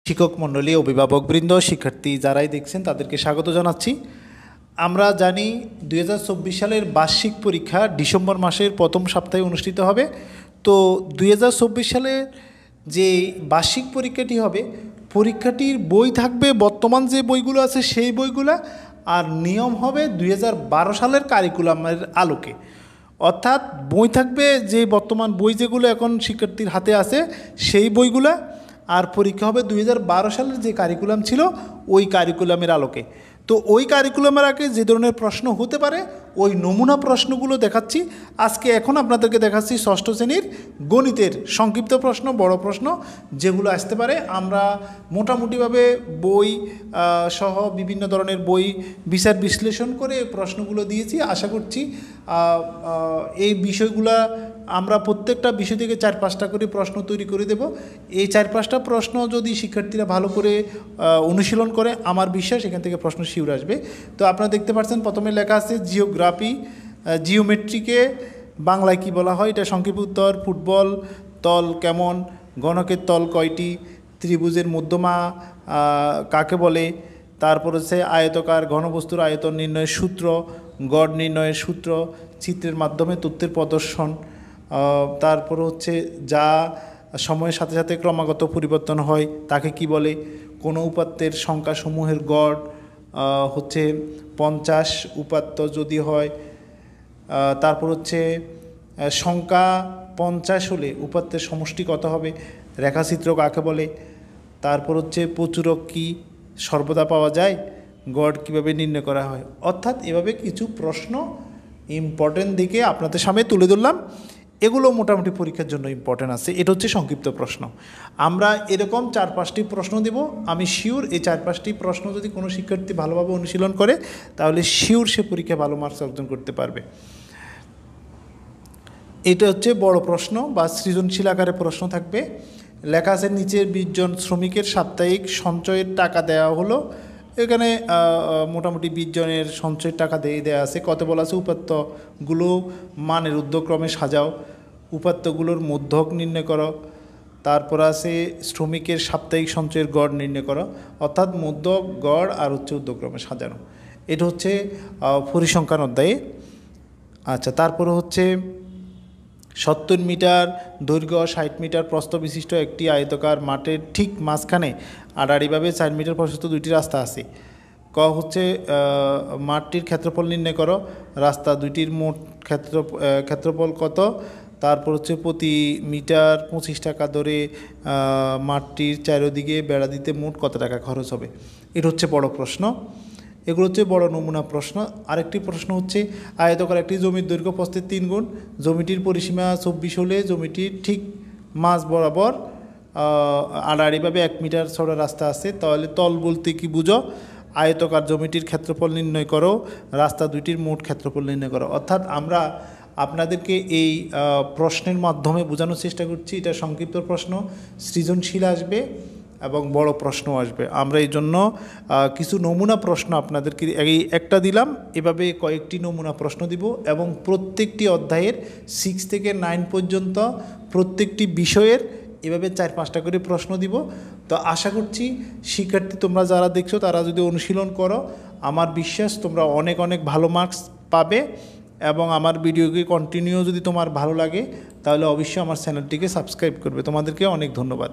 শিক্ষক মণ্ডলী, অভিভাবকবৃন্দ, শিক্ষার্থী যারাই দেখছেন তাদেরকে স্বাগত জানাচ্ছি। আমরা জানি 2024 সালের বার্ষিক পরীক্ষা ডিসেম্বর মাসের প্রথম সপ্তাহে অনুষ্ঠিত হবে। তো 2024 সালের যে বার্ষিক পরীক্ষাটি হবে, পরীক্ষাটির বই থাকবে বর্তমান যে বইগুলো আছে সেই বইগুলো, আর নিয়ম হবে 2012 সালের কারিকুলামের আলোকে। অর্থাৎ বই থাকবে যে বর্তমান বই যেগুলো এখন শিক্ষার্থীর হাতে আছে সেই বইগুলো, আর পরীক্ষা হবে 2012 সালের যে কারিকুলাম ছিল ওই কারিকুলামের আলোকে। তো ওই কারিকুলামের আগে যে ধরনের প্রশ্ন হতে পারে ওই নমুনা প্রশ্নগুলো দেখাচ্ছি আজকে। এখন আপনাদেরকে দেখাচ্ছি ষষ্ঠ শ্রেণীর গণিতের সংক্ষিপ্ত প্রশ্ন, বড় প্রশ্ন যেগুলো আসতে পারে। আমরা মোটামুটিভাবে বই সহ বিভিন্ন ধরনের বই বিচার বিশ্লেষণ করে প্রশ্নগুলো দিয়েছি। আশা করছি এই বিষয়গুলা আমরা প্রত্যেকটা বিষয় থেকে 4-5টা করে প্রশ্ন তৈরি করে দেব। এই 4-5টা প্রশ্ন যদি শিক্ষার্থীরা ভালো করে অনুশীলন করে, আমার বিশ্বাস এখান থেকে প্রশ্ন শিউর আসবে। তো আপনারা দেখতে পাচ্ছেন প্রথমে লেখা আছে জিওগ্রাফি, জিওমেট্রিকে বাংলায় কি বলা হয়, এটা সংক্ষিপ্ত উত্তর। ফুটবল তল কেমন, গণকের তল কয়টি, ত্রিভুজের মধ্যমা কাকে বলে, তারপর হচ্ছে আয়তকার ঘনবস্তুর আয়তন নির্ণয়ের সূত্র, গড় নির্ণয়ের সূত্র, চিত্রের মাধ্যমে তথ্যের প্রদর্শন, তারপর হচ্ছে যা সময়ের সাথে সাথে ক্রমাগত পরিবর্তন হয় তাকে কি বলে, কোনো উপাত্তের সংখ্যাসমূহের গড় হচ্ছে 50 উপাত্ত যদি হয়, তারপর হচ্ছে সংখ্যা 50 হলে উপাত্তের সমষ্টি কত হবে, রেখাচিত্র কাকে বলে, তারপর হচ্ছে প্রচুরক কি সর্বদা পাওয়া যায়, গড় কিভাবে নির্ণয় করা হয়। অর্থাৎ এভাবে কিছু প্রশ্ন ইম্পর্টেন্ট দিকে আপনাদের সামনে তুলে ধরলাম। এগুলো মোটামুটি পরীক্ষার জন্য ইম্পর্টেন্ট আছে। এটা হচ্ছে সংক্ষিপ্ত প্রশ্ন। আমরা এরকম 4-5টি প্রশ্ন দেব। আমি শিওর এই 4-5টি প্রশ্ন যদি কোনো শিক্ষার্থী ভালোভাবে অনুশীলন করে তাহলে শিওর সে পরীক্ষায় ভালো মার্কস অর্জন করতে পারবে। এটা হচ্ছে বড় প্রশ্ন বা সৃজনশীল আকারে প্রশ্ন থাকবে। লেখা আছে নিচের 20 জন শ্রমিকের সাপ্তাহিক সঞ্চয়ের টাকা দেওয়া হলো। এখানে মোটামুটি 20 জনের সঞ্চয়ের টাকা দেওয়া আছে। কত বলা আছে, উপাত্তগুলো মানের ঊর্ধ্বক্রমে সাজাও, উপাত্তগুলোর মধ্যক নির্ণয় করো, তারপর আছে শ্রমিকের সাপ্তাহিক সঞ্চয়ের গড় নির্ণয় করো। অর্থাৎ মধ্যক, গড় আর হচ্ছে ঊর্ধ্বক্রমে সাজানো। এটা হচ্ছে পরিসংখ্যান অধ্যায়ে। আচ্ছা, তারপরে হচ্ছে 70 মিটার দৈর্ঘ্য 60 মিটার প্রস্থ বিশিষ্ট একটি আয়তকার মাঠের ঠিক মাঝখানে আড়াআড়িভাবে 4 মিটার প্রশস্ত 2টি রাস্তা আছে। ক হচ্ছে মাঠটির ক্ষেত্রফল নির্ণয় করো, রাস্তা দুইটির মোট ক্ষেত্রফল কত, তারপর হচ্ছে প্রতি মিটার 25 টাকা ধরে মাঠটির চারিদিকে বেড়া দিতে মোট কত টাকা খরচ হবে। এটা হচ্ছে বড় প্রশ্ন। এগুলো হচ্ছে বড় নমুনা প্রশ্ন। আরেকটি প্রশ্ন হচ্ছে আয়তকার একটি জমির দৈর্ঘ্য প্রস্থের 3 গুণ, জমিটির পরিসীমা 24 হলে জমিটির ঠিক মাঝ বরাবর আড়াআড়িভাবে 1 মিটার চওড়া রাস্তা আছে, তাহলে তল বলতে কি বুঝো, আয়তকার জমিটির ক্ষেত্রফল নির্ণয় করো, রাস্তা দুইটির মোট ক্ষেত্রফল নির্ণয় করো। অর্থাৎ আমরা আপনাদেরকে এই প্রশ্নের মাধ্যমে বোঝানোর চেষ্টা করছি। এটা সংক্ষিপ্ত প্রশ্ন, সৃজনশীল আসবে এবং বড় প্রশ্ন আসবে। আমরা এই জন্য কিছু নমুনা প্রশ্ন আপনাদেরকে এই একটা দিলাম, এভাবে কয়েকটি নমুনা প্রশ্ন দিব এবং প্রত্যেকটি অধ্যায়ের 6 থেকে 9 পর্যন্ত প্রত্যেকটি বিষয়ের এভাবে 4-5টা করে প্রশ্ন দিব। তো আশা করছি শিক্ষার্থী তোমরা যারা দেখছো তারা যদি অনুশীলন করো, আমার বিশ্বাস তোমরা অনেক অনেক ভালো মার্কস পাবে। এবং আমার ভিডিওকে কন্টিনিউ যদি তোমার ভালো লাগে তাহলে অবশ্যই আমার চ্যানেলটিকে সাবস্ক্রাইব করবে। তোমাদেরকে অনেক ধন্যবাদ।